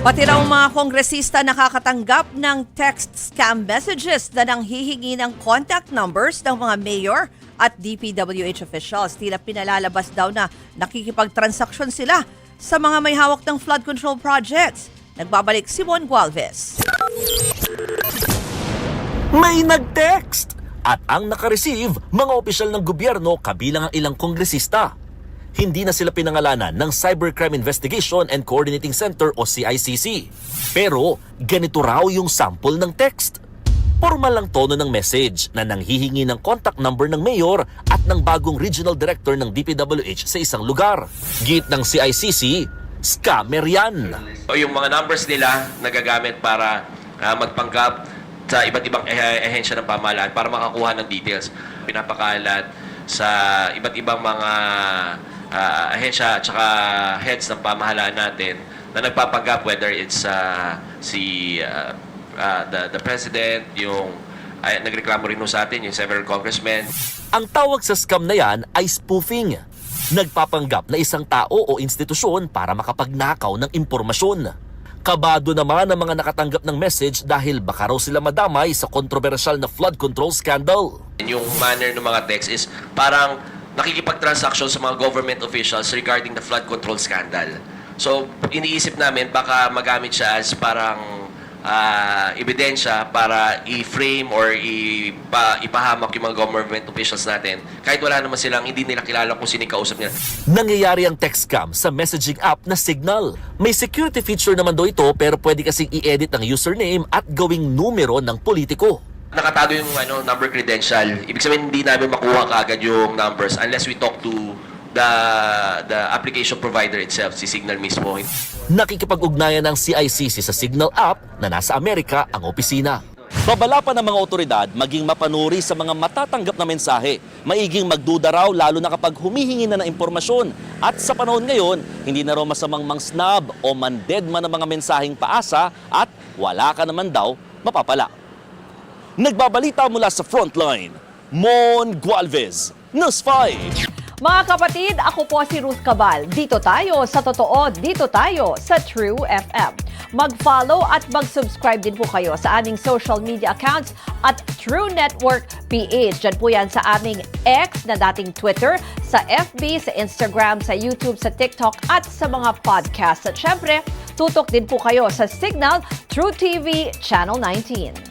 Pati raw mga kongresista nakakatanggap ng text scam messages na nanghihingi ng contact numbers ng mga mayor at DPWH officials. Tila pinalalabas daw na nakikipagtransaksyon sila sa mga may hawak ng flood control projects. Nagbabalik si Mon Gualvez. May nag-text! At ang nakareceive, mga opisyal ng gobyerno kabilang ang ilang kongresista. Hindi na sila pinangalanan ng Cybercrime Investigation and Coordinating Center o CICC. Pero ganito raw yung sample ng text. Formal lang tono ng message na nanghihingi ng contact number ng mayor at ng bagong regional director ng DPWH sa isang lugar. Git ng CICC, scammer yan. O yung mga numbers nila nagagamit para magpanggap sa iba't ibang ehensya ng pamahalaan para makakuha ng details. Pinapakalat sa iba't ibang mga ahensya at saka heads ng pamahalaan natin na nagpapanggap, whether it's the president, yung nagreklamo rin sa atin, yung several congressmen. Ang tawag sa scam na yan ay spoofing. Nagpapanggap na isang tao o institusyon para makapagnakaw ng impormasyon. Kabado naman ang mga nakatanggap ng message dahil baka raw sila madamay sa kontrobersyal na flood control scandal. Yung manner ng mga text is parang nakikipag-transaction sa mga government officials regarding the flood control scandal. So, iniisip namin baka magamit siya as parang ebidensya para i-frame or ipahamak yung mga government officials natin. Kahit wala naman silang, hindi nila kilala kung sino yung kausap nila. Nangyayari ang text scam sa messaging app na Signal. May security feature naman daw ito pero pwede kasing i-edit ang username at gawing numero ng politiko. Nakatago yung number credential. Ibig sabihin, hindi namin makuha kaagad yung numbers unless we talk to the application provider itself, si Signal mismo. Nakikipag-ugnayan ng CICC sa Signal app na nasa Amerika ang opisina. Babala pa ng mga otoridad maging mapanuri sa mga matatanggap na mensahe. Maiging magduda raw lalo na kapag humihingi na ng impormasyon. At sa panahon ngayon, hindi na raw masamang mang-snub o mandedma ng mga mensaheng paasa at wala ka naman daw mapapala. Nagbabalita mula sa Frontline, Mon Gualvez, News 5. Mga kapatid, ako po si Ruth Cabal. Dito tayo sa totoo, dito tayo sa True FM. Mag-follow at mag-subscribe din po kayo sa aming social media accounts at True Network PH. Diyan po yan sa aming X na dating Twitter, sa FB, sa Instagram, sa YouTube, sa TikTok at sa mga podcast. At syempre, tutok din po kayo sa Signal True TV Channel 19.